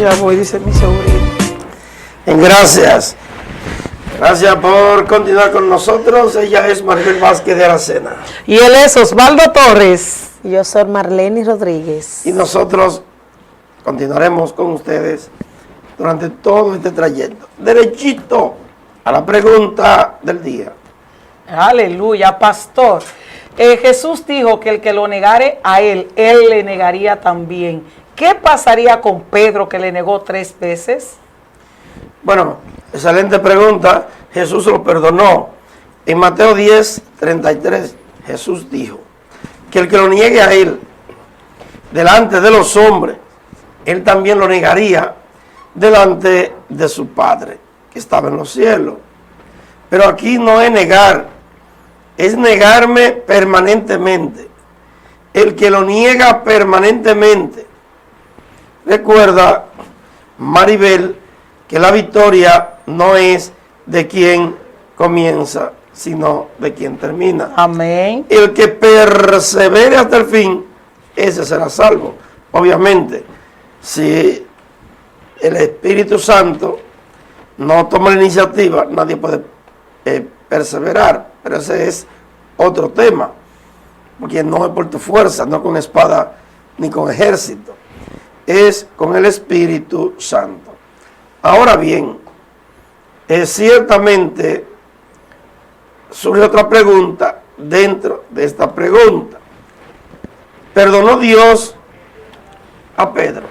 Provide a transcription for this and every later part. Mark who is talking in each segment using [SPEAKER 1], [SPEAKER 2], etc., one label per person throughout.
[SPEAKER 1] Ya voy, dice mi sobrino.
[SPEAKER 2] Gracias. Gracias por continuar con nosotros. Ella es Maribel Vázquez de Aracena.
[SPEAKER 1] Y él es Osvaldo Torres.
[SPEAKER 3] Y yo soy Marlene Rodríguez.
[SPEAKER 2] Y nosotros continuaremos con ustedes durante todo este trayecto. Derechito a la pregunta del día.
[SPEAKER 1] Aleluya, pastor. Jesús dijo que el que lo negare a él le negaría también. ¿Qué pasaría con Pedro, que le negó 3 veces?
[SPEAKER 2] Bueno, excelente pregunta. Jesús lo perdonó. En Mateo 10:33, Jesús dijo que el que lo niegue a él delante de los hombres, él también lo negaría delante de su Padre, que estaba en los cielos. Pero aquí no es negar, es negarme permanentemente. El que lo niega permanentemente. Recuerda, Maribel, que la victoria no es de quien comienza, sino de quien termina.
[SPEAKER 1] Amén.
[SPEAKER 2] El que persevere hasta el fin, ese será salvo. Obviamente, si el Espíritu Santo no toma la iniciativa, nadie puede perseverar. Pero ese es otro tema, porque no es por tu fuerza, no con espada ni con ejército, es con el Espíritu Santo. Ahora bien, ciertamente surge otra pregunta dentro de esta pregunta. ¿Perdonó Dios a Pedro?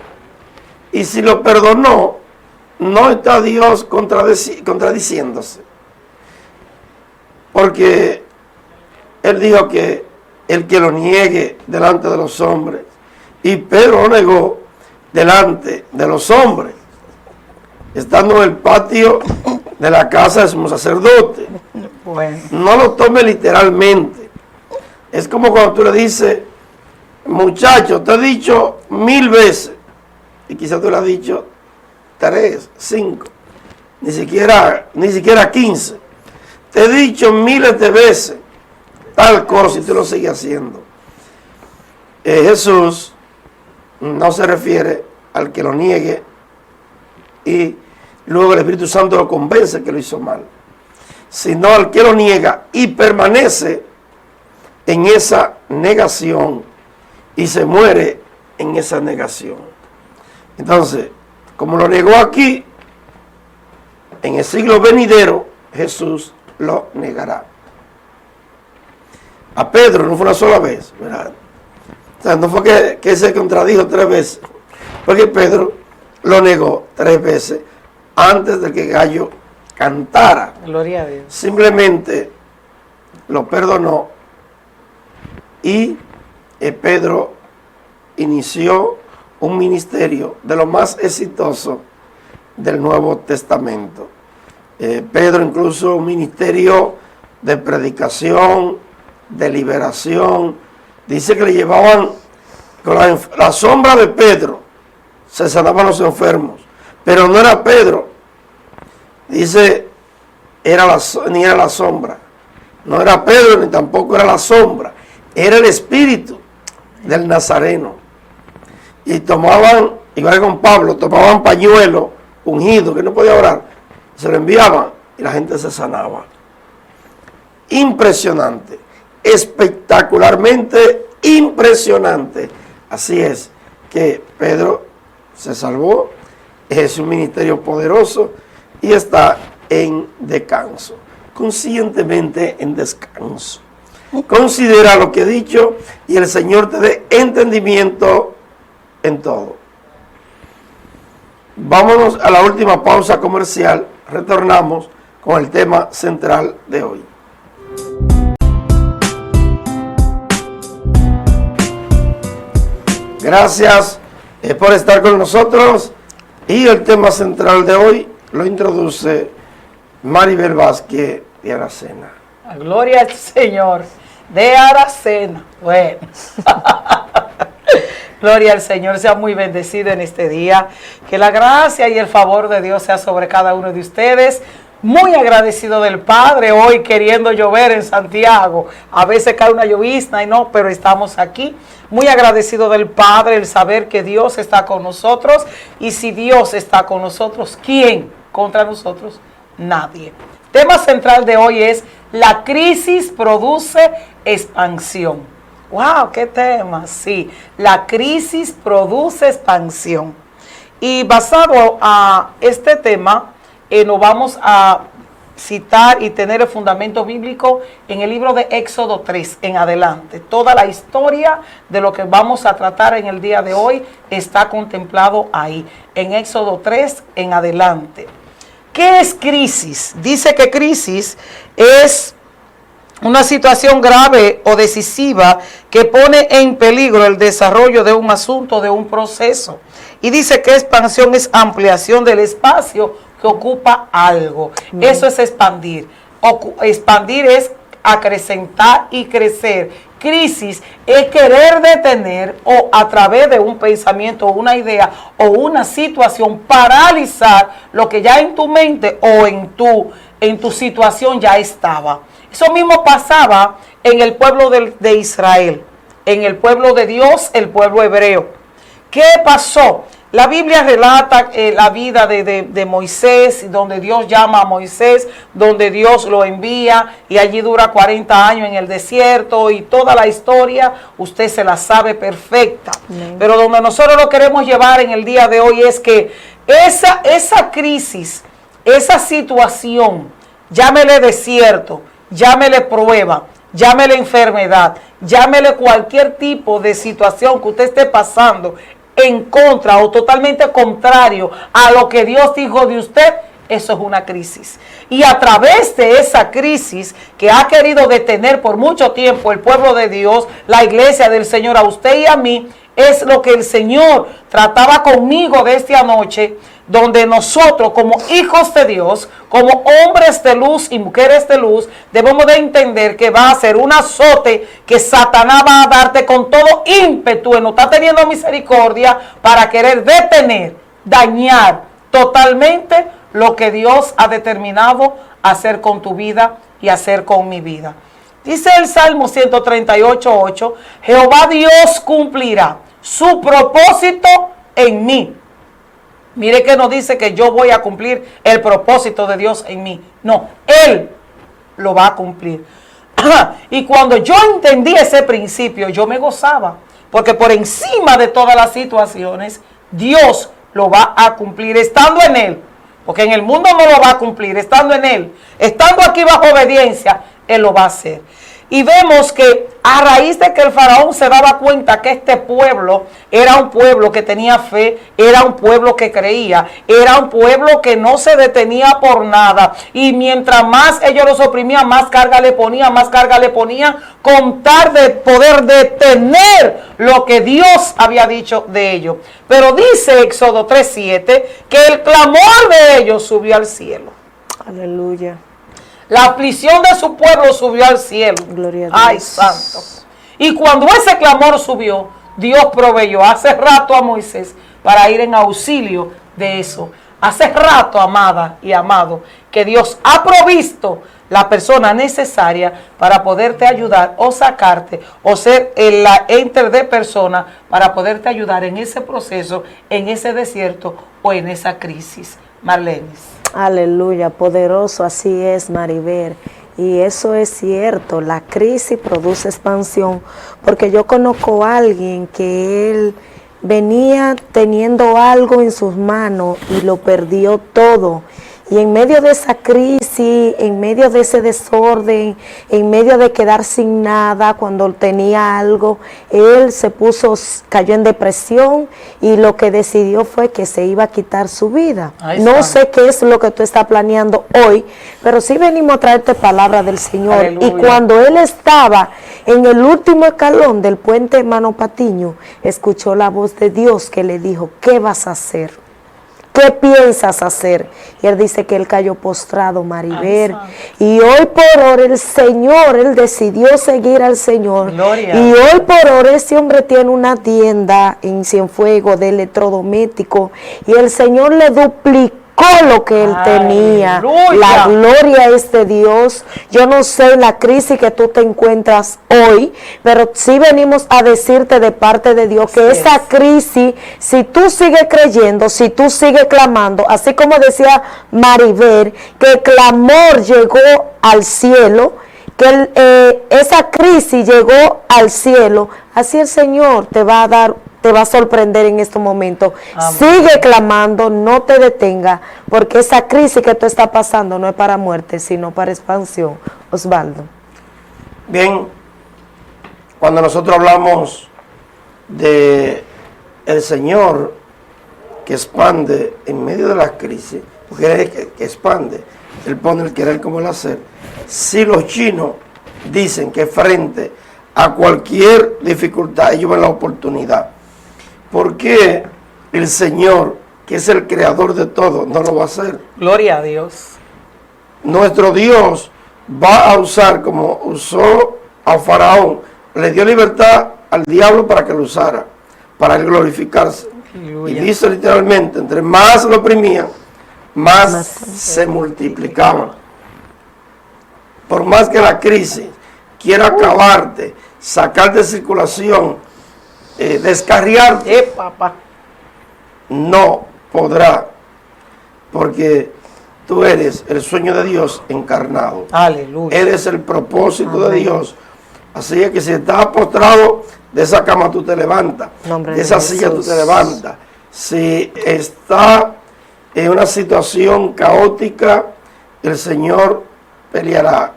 [SPEAKER 2] Y si lo perdonó, ¿no está Dios contradiciéndose? Porque Él dijo que el que lo niegue delante de los hombres, y Pedro lo negó delante de los hombres, estando en el patio de la casa de sumo sacerdote.
[SPEAKER 1] Bueno.
[SPEAKER 2] No lo tome literalmente. Es como cuando tú le dices, muchacho, te he dicho 1000 veces, y quizás tú le has dicho 3, 5, ni siquiera 15. Te he dicho miles de veces tal cosa y tú lo sigues haciendo. Jesús no se refiere al que lo niegue y luego el Espíritu Santo lo convence que lo hizo mal, sino al que lo niega y permanece en esa negación y se muere en esa negación. Entonces, como lo negó aquí, en el siglo venidero, Jesús lo negará. A Pedro no fue una sola vez, ¿verdad? O sea, no fue que se contradijo 3 veces, porque Pedro lo negó 3 veces antes de que gallo cantara.
[SPEAKER 1] Gloria a Dios.
[SPEAKER 2] Simplemente lo perdonó y Pedro inició un ministerio de lo más exitoso del Nuevo Testamento. Pedro incluso un ministerio de predicación, de liberación. Dice que le llevaban con la sombra de Pedro, se sanaban los enfermos, pero no era Pedro. Dice, ni era la sombra. No era Pedro ni tampoco era la sombra. Era el espíritu del Nazareno. Y tomaban, igual con Pablo, tomaban pañuelo ungido, que no podía orar, se lo enviaban y la gente se sanaba. Impresionante, espectacularmente impresionante. Así es que Pedro se salvó, es un ministerio poderoso y está en descanso, conscientemente en descanso. Considera lo que he dicho y el Señor te dé entendimiento en todo. Vámonos a la última pausa comercial. Retornamos con el tema central de hoy. Gracias por estar con nosotros. Y el tema central de hoy lo introduce Maribel Vázquez de Aracena.
[SPEAKER 1] Gloria al Señor de Aracena. Bueno. Gloria al Señor, sea muy bendecido en este día. Que la gracia y el favor de Dios sea sobre cada uno de ustedes. Muy agradecido del Padre, hoy queriendo llover en Santiago. A veces cae una llovizna y no, pero estamos aquí. Muy agradecido del Padre, el saber que Dios está con nosotros. Y si Dios está con nosotros, ¿quién contra nosotros? Nadie. Tema central de hoy es: la crisis produce expansión. ¡Wow! ¡Qué tema! Sí, la crisis produce expansión. Y basado a este tema, nos vamos a citar y tener el fundamento bíblico en el libro de Éxodo 3 en adelante. Toda la historia de lo que vamos a tratar en el día de hoy está contemplado ahí, en Éxodo 3 en adelante. ¿Qué es crisis? Dice que crisis es una situación grave o decisiva que pone en peligro el desarrollo de un asunto, de un proceso. Y dice que expansión es ampliación del espacio que ocupa algo. Eso es expandir. Expandir es acrecentar y crecer. Crisis es querer detener o a través de un pensamiento, una idea o una situación paralizar lo que ya en tu mente o en tu situación ya estaba. Eso mismo pasaba en el pueblo de Israel, en el pueblo de Dios, el pueblo hebreo. ¿Qué pasó? La Biblia relata la vida de Moisés, donde Dios llama a Moisés, donde Dios lo envía y allí dura 40 años en el desierto y toda la historia usted se la sabe perfecta. Amén. Pero donde nosotros lo queremos llevar en el día de hoy es que esa crisis, esa situación, llámele desierto, llámele prueba, llámele enfermedad, llámele cualquier tipo de situación que usted esté pasando en contra o totalmente contrario a lo que Dios dijo de usted, eso es una crisis. Y a través de esa crisis que ha querido detener por mucho tiempo el pueblo de Dios, la iglesia del Señor, a usted y a mí, es lo que el Señor trataba conmigo de esta noche, donde nosotros como hijos de Dios, como hombres de luz y mujeres de luz, debemos de entender que va a ser un azote que Satanás va a darte con todo ímpetu, no está teniendo misericordia para querer detener, dañar totalmente lo que Dios ha determinado hacer con tu vida y hacer con mi vida. Dice el Salmo 138:8, Jehová Dios cumplirá su propósito en mí. Mire que no dice que yo voy a cumplir el propósito de Dios en mí. No, Él lo va a cumplir. Y cuando yo entendí ese principio, yo me gozaba. Porque por encima de todas las situaciones, Dios lo va a cumplir estando en Él. Porque en el mundo no lo va a cumplir, estando en Él. Estando aquí bajo obediencia, Él lo va a hacer. Y vemos que a raíz de que el faraón se daba cuenta que este pueblo era un pueblo que tenía fe, era un pueblo que creía, era un pueblo que no se detenía por nada. Y mientras más ellos los oprimían, más carga le ponían, con tal de poder detener lo que Dios había dicho de ellos. Pero dice Éxodo 3:7 que el clamor de ellos subió al cielo.
[SPEAKER 3] Aleluya.
[SPEAKER 1] La aflicción de su pueblo subió al cielo.
[SPEAKER 3] Gloria a Dios.
[SPEAKER 1] Ay, santo. Y cuando ese clamor subió, Dios proveyó hace rato a Moisés para ir en auxilio de eso. Hace rato, amada y amado, que Dios ha provisto la persona necesaria para poderte ayudar o sacarte o ser el enter de persona para poderte ayudar en ese proceso, en ese desierto o en esa crisis. Marlenis.
[SPEAKER 3] Aleluya, poderoso, así es, Maribel. Y eso es cierto, la crisis produce expansión, porque yo conozco a alguien que él venía teniendo algo en sus manos y lo perdió todo. Y en medio de esa crisis, en medio de ese desorden, en medio de quedar sin nada cuando tenía algo, él cayó en depresión y lo que decidió fue que se iba a quitar su vida. No sé qué es lo que tú estás planeando hoy, pero sí venimos a traerte palabra del Señor. Aleluya. Y cuando él estaba en el último escalón del puente Hermano Patiño, escuchó la voz de Dios que le dijo, ¿qué vas a hacer? ¿Qué piensas hacer? Y él dice que él cayó postrado, Maribel. Y hoy por hoy el Señor, él decidió seguir al Señor. Gloria. Y hoy por hoy ese hombre tiene una tienda en Cienfuegos de electrodoméstico. Y el Señor le duplicó lo que él tenía.
[SPEAKER 1] Aleluya.
[SPEAKER 3] La gloria es de Dios. Yo no sé la crisis que tú te encuentras hoy, pero sí venimos a decirte de parte de Dios que esa crisis, si tú sigues creyendo, si tú sigues clamando, así como decía Maribel, que el clamor llegó al cielo, que esa crisis llegó al cielo, así el Señor te va a dar, te va a sorprender en este momento. Amén. Sigue clamando, no te detenga, porque esa crisis que tú estás pasando no es para muerte, sino para expansión. Osvaldo.
[SPEAKER 2] Bien, cuando nosotros hablamos de el Señor que expande en medio de la crisis, porque Él es que expande, Él pone el querer como el hacer. Si los chinos dicen que frente a cualquier dificultad ellos ven la oportunidad, ¿por qué el Señor, que es el creador de todo, no lo va a hacer?
[SPEAKER 1] Gloria a Dios.
[SPEAKER 2] Nuestro Dios va a usar, como usó a Faraón, le dio libertad al diablo para que lo usara, para él glorificarse. Aleluya. Y dice literalmente, entre más lo oprimían, más se multiplicaban. Por más que la crisis quiera acabarte, sacar de circulación, descarriarte, no podrá, porque tú eres el sueño de Dios encarnado.
[SPEAKER 1] Aleluya.
[SPEAKER 2] Eres el propósito
[SPEAKER 1] Amén.
[SPEAKER 2] De Dios. Así es que si estás postrado, de esa cama tú te levantas, de esa silla tú te levantas. Si está en una situación caótica, el Señor peleará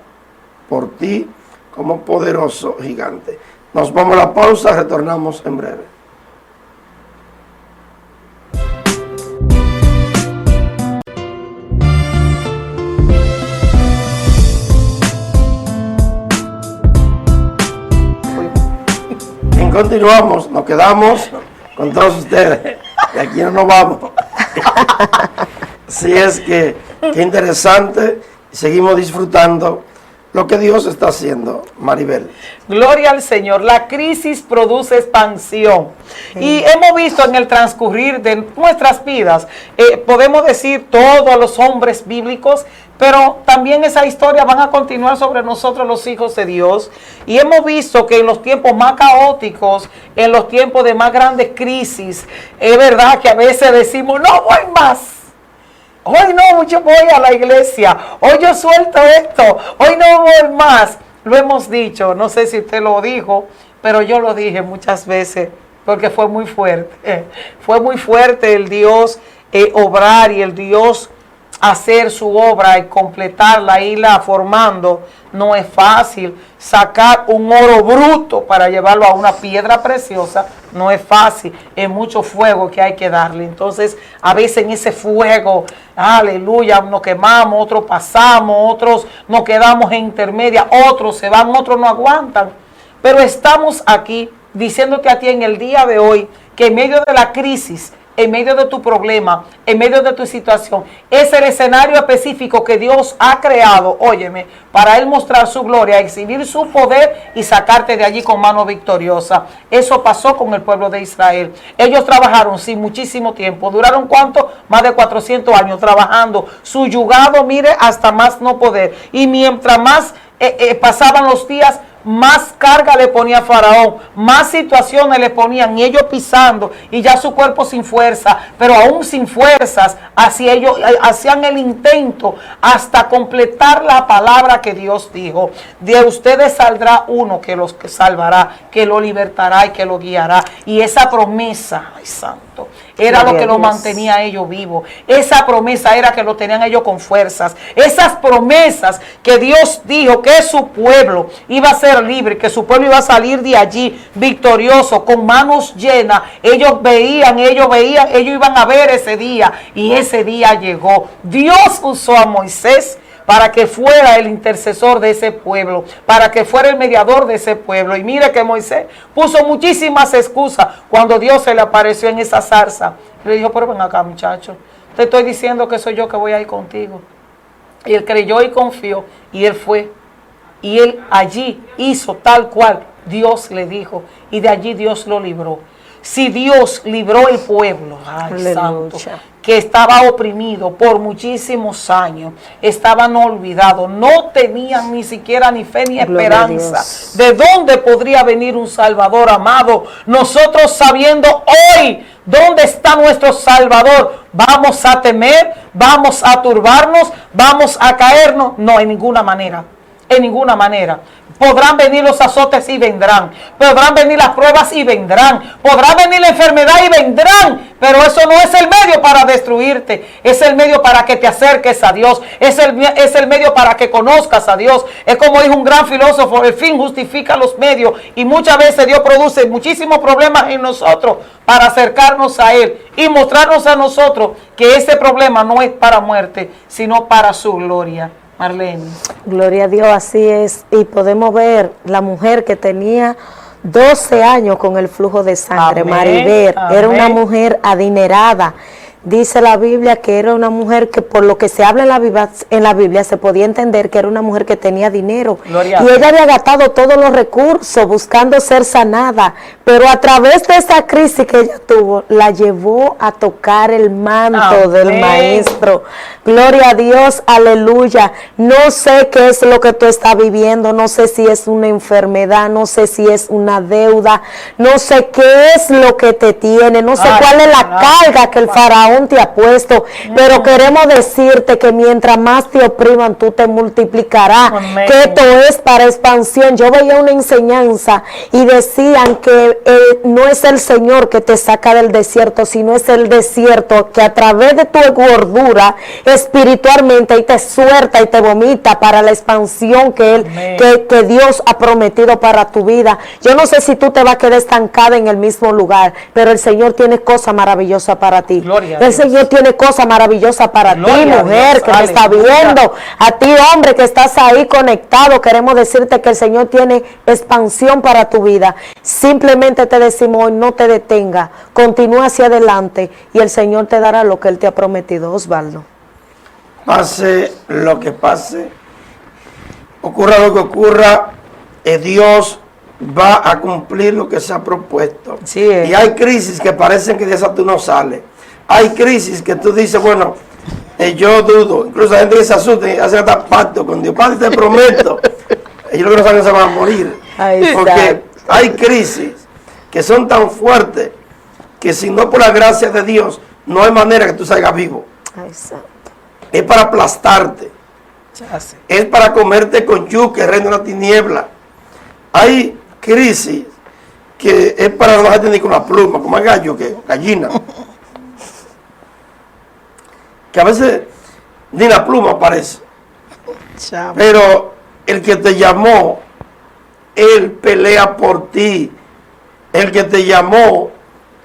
[SPEAKER 2] por ti como poderoso gigante. Nos vamos a la pausa, retornamos en breve. Bien, continuamos, nos quedamos con todos ustedes. De aquí no nos vamos. Así es que, qué interesante. Seguimos disfrutando lo que Dios está haciendo, Maribel.
[SPEAKER 1] Gloria al Señor. La crisis produce expansión. Sí. Y hemos visto en el transcurrir de nuestras vidas, podemos decir todos los hombres bíblicos, pero también esa historia van a continuar sobre nosotros los hijos de Dios. Y hemos visto que en los tiempos más caóticos, en los tiempos de más grandes crisis, es verdad que a veces decimos, no voy más. Hoy no, yo voy a la iglesia, hoy yo suelto esto, hoy no voy más. Lo hemos dicho, no sé si usted lo dijo, pero yo lo dije muchas veces, porque fue muy fuerte. Fue muy fuerte el Dios obrar y el Dios hacer su obra y completarla, irla formando. No es fácil sacar un oro bruto para llevarlo a una piedra preciosa, no es fácil, es mucho fuego que hay que darle. Entonces a veces en ese fuego, aleluya, nos quemamos, otros pasamos, otros nos quedamos en intermedia, otros se van, otros no aguantan, pero estamos aquí diciéndote a ti en el día de hoy que en medio de la crisis, en medio de tu problema, en medio de tu situación, es el escenario específico que Dios ha creado, óyeme, para Él mostrar su gloria, exhibir su poder y sacarte de allí con mano victoriosa. Eso pasó con el pueblo de Israel. Ellos trabajaron, sí, muchísimo tiempo. ¿Duraron cuánto? Más de 400 años trabajando. Su yugado, mire, hasta más no poder. Y mientras más pasaban los días, más carga le ponía Faraón, más situaciones le ponían, y ellos pisando, y ya su cuerpo sin fuerza, pero aún sin fuerzas, así ellos hacían el intento hasta completar la palabra que Dios dijo. De ustedes saldrá uno que los salvará, que lo libertará y que lo guiará. Y esa promesa, ay santo, era lo que lo mantenía a ellos vivos. Esa promesa era que lo tenían ellos con fuerzas. Esas promesas que Dios dijo que su pueblo iba a ser libre, que su pueblo iba a salir de allí victorioso, con manos llenas. Ellos veían, ellos iban a ver ese día, y ese día llegó. Dios usó a Moisés para que fuera el intercesor de ese pueblo, para que fuera el mediador de ese pueblo. Y mire que Moisés puso muchísimas excusas cuando Dios se le apareció en esa zarza. Y le dijo, pero ven acá, muchacho, te estoy diciendo que soy yo que voy a ir contigo. Y él creyó y confió, y él fue. Y él allí hizo tal cual Dios le dijo, y de allí Dios lo libró. Si Dios libró el pueblo, ay, santo,
[SPEAKER 3] Aleluya.
[SPEAKER 1] que estaba oprimido por muchísimos años, estaban olvidados, no tenían ni siquiera ni fe ni
[SPEAKER 3] Gloria a
[SPEAKER 1] esperanza.
[SPEAKER 3] Dios.
[SPEAKER 1] ¿De dónde podría venir un Salvador, amado? Nosotros sabiendo hoy dónde está nuestro Salvador, ¿vamos a temer? ¿Vamos a turbarnos? ¿Vamos a caernos? No, en ninguna manera. En ninguna manera. Podrán venir los azotes y vendrán. Podrán venir las pruebas y vendrán. Podrá venir la enfermedad y vendrán. Pero eso no es el medio para destruirte. Es el medio para que te acerques a Dios. Es el medio para que conozcas a Dios. Es como dijo un gran filósofo, el fin justifica los medios. Y muchas veces Dios produce muchísimos problemas en nosotros para acercarnos a Él y mostrarnos a nosotros que ese problema no es para muerte, sino para su gloria. Marlene.
[SPEAKER 3] Gloria a Dios, así es. Y podemos ver la mujer que tenía 12 años con el flujo de sangre,
[SPEAKER 1] Amén,
[SPEAKER 3] Maribel, era una
[SPEAKER 1] amén.
[SPEAKER 3] mujer adinerada. Dice la Biblia que era una mujer que, por lo que se habla en la Biblia, se podía entender que era una mujer que tenía dinero.
[SPEAKER 1] Gloria a
[SPEAKER 3] Y
[SPEAKER 1] Dios.
[SPEAKER 3] ella había gastado todos los recursos buscando ser sanada. Pero a través de esa crisis que ella tuvo, la llevó a tocar el manto del
[SPEAKER 1] Amén.
[SPEAKER 3] Maestro. Gloria a Dios, aleluya. No sé qué es lo que tú estás viviendo, no sé si es una enfermedad, no sé si es una deuda, no sé qué es lo que te tiene, no sé
[SPEAKER 1] Ay,
[SPEAKER 3] cuál es la
[SPEAKER 1] ay,
[SPEAKER 3] carga que el faraón te ha puesto, pero queremos decirte que mientras más te opriman, tú te multiplicarás,
[SPEAKER 1] Amén.
[SPEAKER 3] que esto es para expansión. Yo veía una enseñanza y decían que no es el Señor que te saca del desierto, sino es el desierto que a través de tu gordura espiritualmente y te suelta y te vomita para la expansión
[SPEAKER 1] Amén.
[SPEAKER 3] que Dios ha prometido para tu vida. Yo no sé si tú te vas a quedar estancada en el mismo lugar, pero el Señor tiene cosas maravillosas para ti.
[SPEAKER 1] Gloria a
[SPEAKER 3] El
[SPEAKER 1] Dios.
[SPEAKER 3] Señor tiene cosas maravillosas para ti,
[SPEAKER 1] Gloria a
[SPEAKER 3] mujer,
[SPEAKER 1] Dios.
[SPEAKER 3] que me está
[SPEAKER 1] Aleluya.
[SPEAKER 3] viendo. A ti, hombre, que estás ahí conectado, queremos decirte que el Señor tiene expansión para tu vida. Simplemente te decimos hoy, no te detenga, continúa hacia adelante y el Señor te dará lo que Él te ha prometido. Osvaldo.
[SPEAKER 2] Pase lo que pase, ocurra lo que ocurra, Dios va a cumplir lo que se ha propuesto.
[SPEAKER 1] Sí,
[SPEAKER 2] Y hay crisis que parecen que de esa tú no sales. Hay crisis que tú dices, bueno, yo dudo. Incluso hay gente que se asusta y hace hasta pacto con Dios. Padre, te prometo. Ellos lo que no saben se van a morir.
[SPEAKER 3] Ahí
[SPEAKER 2] Porque
[SPEAKER 3] está.
[SPEAKER 2] hay crisis que son tan fuertes que si no por la gracia de Dios, no hay manera que tú salgas vivo.
[SPEAKER 3] Ay, santo.
[SPEAKER 2] Es para aplastarte.
[SPEAKER 1] Ya sé.
[SPEAKER 2] Es para comerte con yuca, el reino de la tiniebla. Hay crisis que es para no dejarte ni con la pluma, como el gallo, que gallina. Que a veces ni la pluma aparece. Pero el que te llamó, Él pelea por ti. El que te llamó,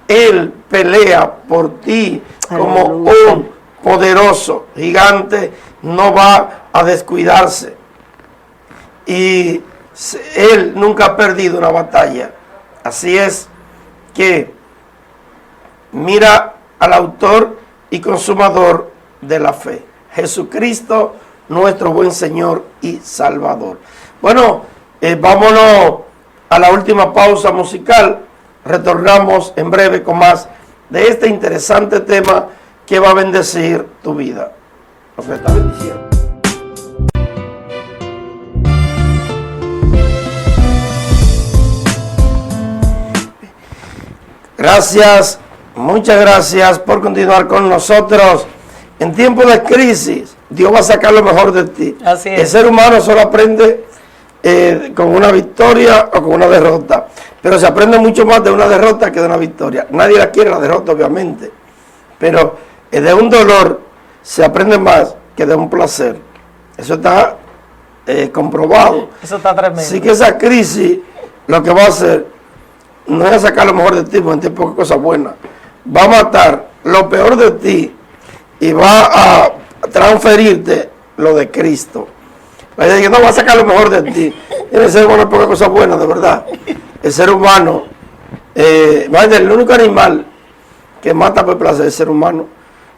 [SPEAKER 2] Él pelea por ti. Como
[SPEAKER 3] Aleluya.
[SPEAKER 2] un poderoso gigante, no va a descuidarse. Y Él nunca ha perdido una batalla. Así es que mira al autor y consumador de la fe, Jesucristo, nuestro buen Señor y Salvador. Bueno, vámonos a la última pausa musical. Retornamos en breve con más de este interesante tema que va a bendecir tu vida. Lo que está bendiciendo. Gracias, muchas gracias por continuar con nosotros. En tiempos de crisis, Dios va a sacar lo mejor de ti.
[SPEAKER 1] Así es.
[SPEAKER 2] El ser humano solo aprende con una victoria o con una derrota, pero se aprende mucho más de una derrota que de una victoria. Nadie la quiere la derrota, obviamente, pero de un dolor se aprende más que de un placer. Eso está comprobado.
[SPEAKER 1] Eso está tremendo.
[SPEAKER 2] Así que esa crisis lo que va a hacer no es sacar lo mejor de ti, porque en tiempo de cosas buenas. Va a matar lo peor de ti y va a transferirte lo de Cristo. Va a decir que no va a sacar lo mejor de ti. El ser humano es poca cosa buena, de verdad. El ser humano, el único animal que mata por placer es el ser humano.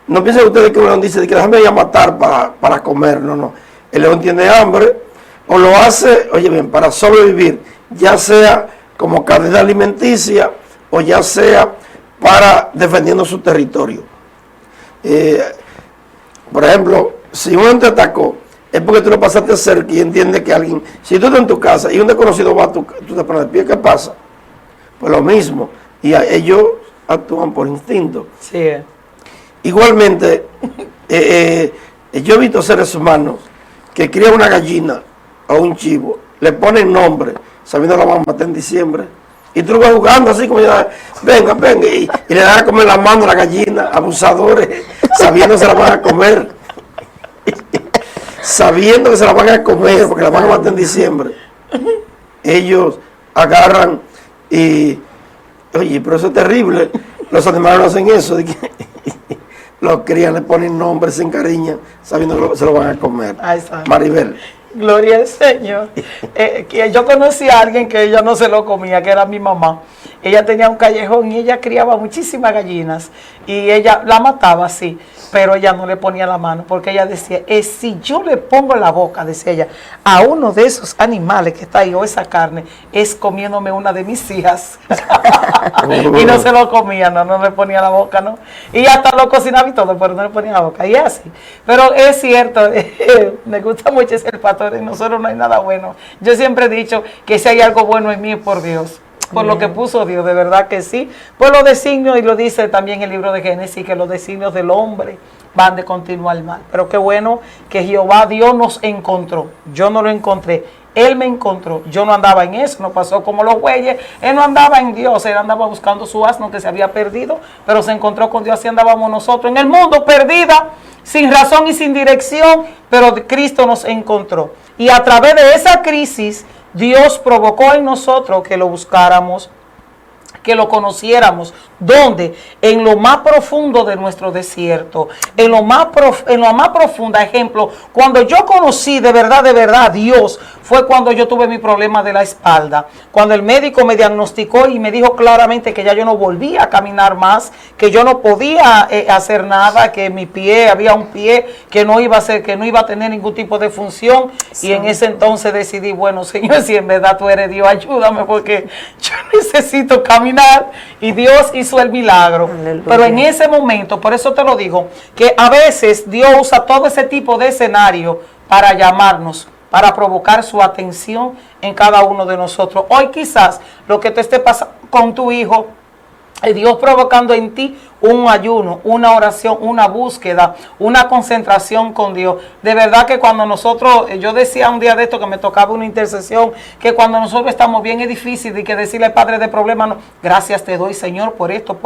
[SPEAKER 2] No piensen ustedes que un león dice que déjame ir a matar para comer. No, no. El león tiene hambre o lo hace, oye bien, para sobrevivir, ya sea como cadena alimenticia o ya sea para defendiendo su territorio. Por ejemplo, si uno te atacó, es porque tú lo pasaste cerca y entiendes que alguien, si tú estás en tu casa y un desconocido va, tú te pones de pie, ¿qué pasa? Pues lo mismo, y ellos actúan por instinto.
[SPEAKER 1] Sí.
[SPEAKER 2] Igualmente, yo he visto seres humanos que crían una gallina o un chivo, le ponen nombre, sabiendo que la van a matar en diciembre, y tú lo vas jugando así como ya, venga, y le dan a comer la mano a la gallina, abusadores, sabiendo que se la van a comer, sabiendo que se la van a comer porque la van a matar en diciembre. Ellos agarran y, oye, pero eso es terrible, los animales no hacen eso, de que los crían, le ponen nombres, se encariñan, sabiendo que se lo van a comer.
[SPEAKER 1] Ahí está.
[SPEAKER 2] Maribel.
[SPEAKER 1] Gloria al Señor. Que yo conocí a alguien que ella no se lo comía, que era mi mamá. Ella tenía un callejón y ella criaba muchísimas gallinas y ella la mataba así, pero ella no le ponía la mano porque ella decía, si yo le pongo la boca, decía ella, a uno de esos animales que está ahí o esa carne, es comiéndome una de mis hijas. Y no se lo comía, no le ponía la boca, ¿no? Y hasta lo cocinaba y todo, pero no le ponía la boca, y así. Pero es cierto, me gusta mucho ser pastor, en nosotros no hay nada bueno. Yo siempre he dicho que si hay algo bueno en mí es por Dios. Por lo que puso Dios, de verdad que sí. Por los designios, y lo dice también el libro de Génesis, que los designios del hombre van de continuo al mal. Pero qué bueno que Jehová Dios nos encontró. Yo no lo encontré, Él me encontró. Yo no andaba en eso, no pasó como los bueyes. Él no andaba en Dios, Él andaba buscando su asno que se había perdido, pero se encontró con Dios. Así andábamos nosotros en el mundo, perdida, sin razón y sin dirección, pero Cristo nos encontró. Y a través de esa crisis, Dios provocó en nosotros que lo buscáramos, que lo conociéramos. ¿Dónde? En lo más profundo de nuestro desierto, en lo más profunda. Ejemplo, cuando yo conocí de verdad a Dios, fue cuando yo tuve mi problema de la espalda. Cuando el médico me diagnosticó y me dijo claramente que ya yo no volvía a caminar más, que yo no podía hacer nada, que mi pie, había un pie que no iba a tener ningún tipo de función. Sí. Y en ese entonces decidí, bueno, Señor, si en verdad tú eres Dios, ayúdame porque yo necesito caminar. Y Dios hizo el milagro. Aleluya. Pero en ese momento, por eso te lo digo, que a veces Dios usa todo ese tipo de escenario para llamarnos, para provocar su atención en cada uno de nosotros. Hoy quizás lo que te esté pasando con tu hijo, Dios provocando en ti un ayuno, una oración, una búsqueda, una concentración con Dios. De verdad que cuando nosotros, yo decía un día de esto que me tocaba una intercesión, que cuando nosotros estamos bien es difícil de que decirle al Padre de problemas, no, gracias te doy Señor por esto,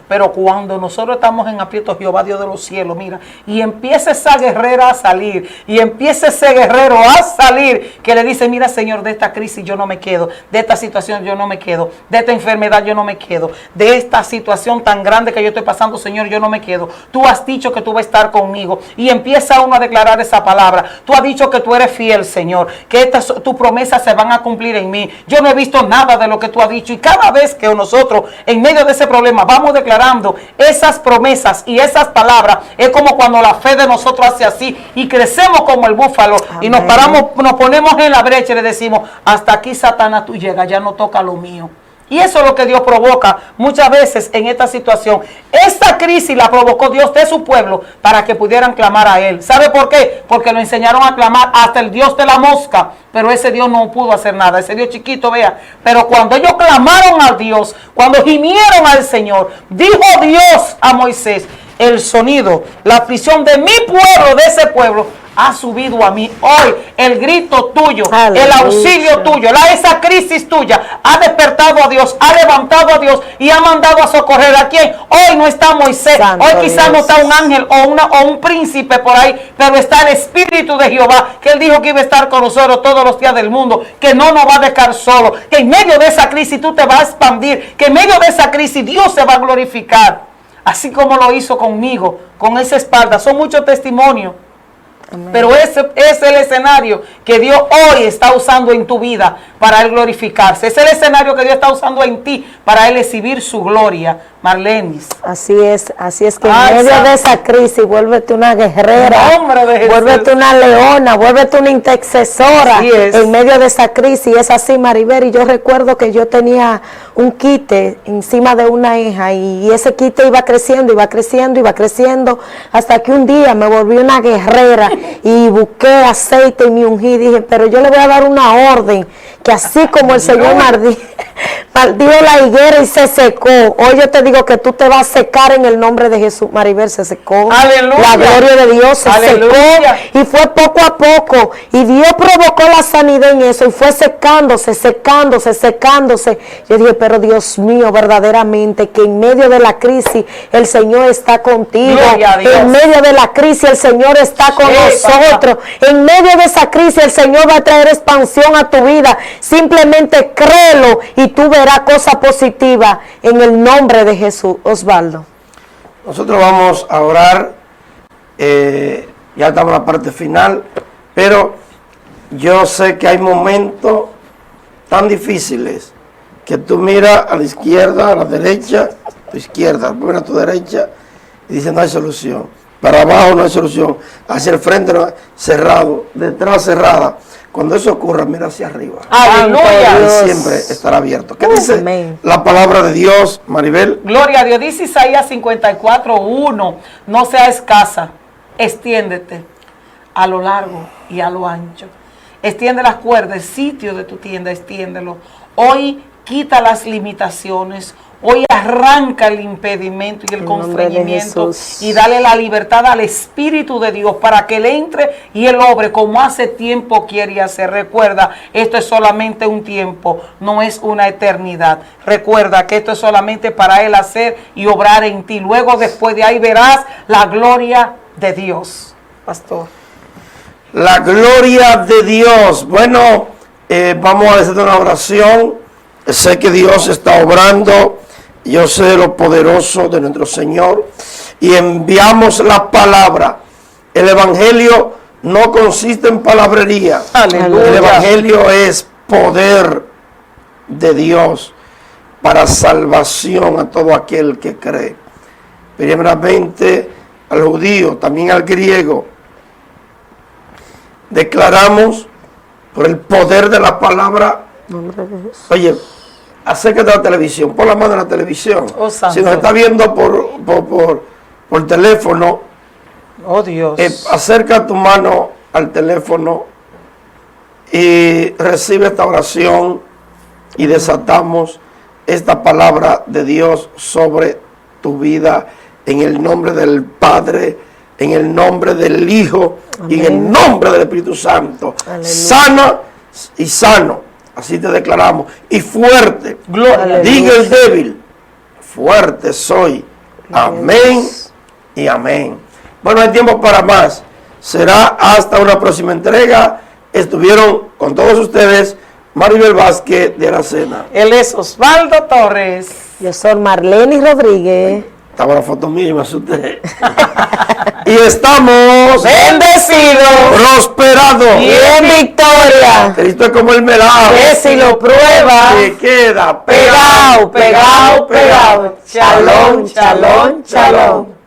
[SPEAKER 1] pero cuando nosotros estamos en aprieto, Jehová Dios de los cielos, mira, y empieza esa guerrera a salir, y empieza ese guerrero a salir, que le dice, mira Señor, de esta crisis yo no me quedo, de esta situación yo no me quedo, de esta enfermedad yo no me quedo, de esta situación tan grande que yo estoy pasando, Señor, yo no me quedo. Tú has dicho que tú vas a estar conmigo. Y empieza uno a declarar esa palabra. Tú has dicho que tú eres fiel, Señor, que tus promesas se van a cumplir en mí. Yo no he visto nada de lo que tú has dicho. Y cada vez que nosotros, en medio de ese problema, vamos declarando esas promesas y esas palabras, es como cuando la fe de nosotros hace así y crecemos como el búfalo. Amén. Y nos paramos, nos ponemos en la brecha y le decimos, hasta aquí Satanás tú llegas, ya no toca lo mío. Y eso es lo que Dios provoca muchas veces en esta situación. Esta crisis la provocó Dios de su pueblo para que pudieran clamar a Él. ¿Sabe por qué? Porque lo enseñaron a clamar hasta el Dios de la mosca. Pero ese Dios no pudo hacer nada. Ese Dios chiquito, vea. Pero cuando ellos clamaron a Dios, cuando gimieron al Señor, dijo Dios a Moisés, el sonido, la aflicción de mi pueblo, de ese pueblo, ha subido a mí. Hoy el grito tuyo, aleluya, el auxilio tuyo, esa crisis tuya ha despertado a Dios, ha levantado a Dios y ha mandado a socorrer a quien. Hoy no está Moisés, santo hoy quizás Dios. No está un ángel o un príncipe por ahí, pero está el Espíritu de Jehová, que Él dijo que iba a estar con nosotros todos los días del mundo, que no nos va a dejar solo, que en medio de esa crisis tú te vas a expandir, que en medio de esa crisis Dios se va a glorificar, así como lo hizo conmigo, con esa espalda. Son muchos testimonios. Amén. Pero ese es el escenario que Dios hoy está usando en tu vida para Él glorificarse. Es el escenario que Dios está usando en ti para Él exhibir su gloria, Marlenis.
[SPEAKER 3] Así es que
[SPEAKER 1] Ay,
[SPEAKER 3] en medio
[SPEAKER 1] santo.
[SPEAKER 3] de esa crisis, vuélvete una guerrera,
[SPEAKER 1] En nombre de Jesús.
[SPEAKER 3] vuélvete una leona, vuélvete una intercesora
[SPEAKER 1] Así es.
[SPEAKER 3] en medio de esa crisis. Es así, Maribel, y yo recuerdo que yo tenía un quite encima de una hija y ese quite iba creciendo, hasta que un día me volví una guerrera y busqué aceite y me ungí. Dije, pero yo le voy a dar una orden, que así como el Señor maldijo la higuera y se secó, hoy yo te digo que tú te vas a secar en el nombre de Jesús. Maribel, se secó.
[SPEAKER 1] Aleluya.
[SPEAKER 3] La gloria de Dios se
[SPEAKER 1] Aleluya.
[SPEAKER 3] secó y fue poco a poco. Y Dios provocó la sanidad en eso y fue secándose. Yo dije, pero Dios mío, verdaderamente que en medio de la crisis el Señor está contigo.
[SPEAKER 1] Gloria a Dios.
[SPEAKER 3] En medio de la crisis el Señor está con
[SPEAKER 1] Sí,
[SPEAKER 3] nosotros. En medio de esa crisis el Señor va a traer expansión a tu vida. Simplemente créelo y tú verás cosas positivas en el nombre de Jesús. Osvaldo.
[SPEAKER 2] Nosotros vamos a orar, ya estamos en la parte final, pero yo sé que hay momentos tan difíciles que tú miras a la izquierda, a la derecha, a tu izquierda, mira a tu derecha y dices no hay solución. Para abajo no hay solución, hacia el frente no hay, cerrado, detrás cerrada. Cuando eso ocurra, mira hacia arriba.
[SPEAKER 1] Aleluya.
[SPEAKER 2] Y siempre estará abierto. ¿Qué dice
[SPEAKER 3] Amén.
[SPEAKER 2] la palabra de Dios, Maribel?
[SPEAKER 1] Gloria a Dios. Dice Isaías 54:1. No sea escasa, extiéndete a lo largo y a lo ancho. Extiende las cuerdas, el sitio de tu tienda, extiéndelo. Hoy quita las limitaciones. Hoy arranca el impedimento y el
[SPEAKER 3] En nombre de
[SPEAKER 1] constreñimiento
[SPEAKER 3] Jesús.
[SPEAKER 1] y dale la libertad al Espíritu de Dios para que Él entre y Él obre como hace tiempo quiere hacer. Recuerda, esto es solamente un tiempo, no es una eternidad. Recuerda que esto es solamente para Él hacer y obrar en ti. Luego, después de ahí, verás la gloria de Dios. Pastor.
[SPEAKER 2] La gloria de Dios. Bueno, vamos a hacer una oración. Sé que Dios está obrando. Yo sé lo poderoso de nuestro Señor. Y enviamos la palabra. El Evangelio no consiste en palabrería.
[SPEAKER 1] Aleluya.
[SPEAKER 2] El Evangelio es poder de Dios para salvación a todo aquel que cree. Primeramente al judío, también al griego. Declaramos por el poder de la palabra.
[SPEAKER 3] Nombre de Jesús.
[SPEAKER 2] Oye, acércate a la televisión, pon la mano en la televisión.
[SPEAKER 1] Oh, santo.
[SPEAKER 2] Si nos está viendo por teléfono,
[SPEAKER 1] Oh, Dios.
[SPEAKER 2] acerca tu mano al teléfono y recibe esta oración y desatamos esta palabra de Dios sobre tu vida en el nombre del Padre, en el nombre del Hijo y en el
[SPEAKER 3] Amén.
[SPEAKER 2] nombre del Espíritu Santo.
[SPEAKER 3] Aleluya.
[SPEAKER 2] Sana y sano, así te declaramos. Y fuerte,
[SPEAKER 1] Gloria.
[SPEAKER 2] diga el débil, fuerte soy. Amén y amén. Bueno, hay tiempo para más. Será hasta una próxima entrega. Estuvieron con todos ustedes Maribel Vázquez de la Cena.
[SPEAKER 1] Él es Osvaldo Torres.
[SPEAKER 3] Yo soy Marleni Rodríguez.
[SPEAKER 2] Estaba la foto mía y me asusté. Y estamos
[SPEAKER 1] Bendecido.
[SPEAKER 2] prosperados.
[SPEAKER 3] Y en victoria.
[SPEAKER 2] Cristo es como el melado.
[SPEAKER 3] Que si lo pruebas,
[SPEAKER 2] Que queda
[SPEAKER 3] pegado, pegado, pegado. Shalom, shalom, shalom.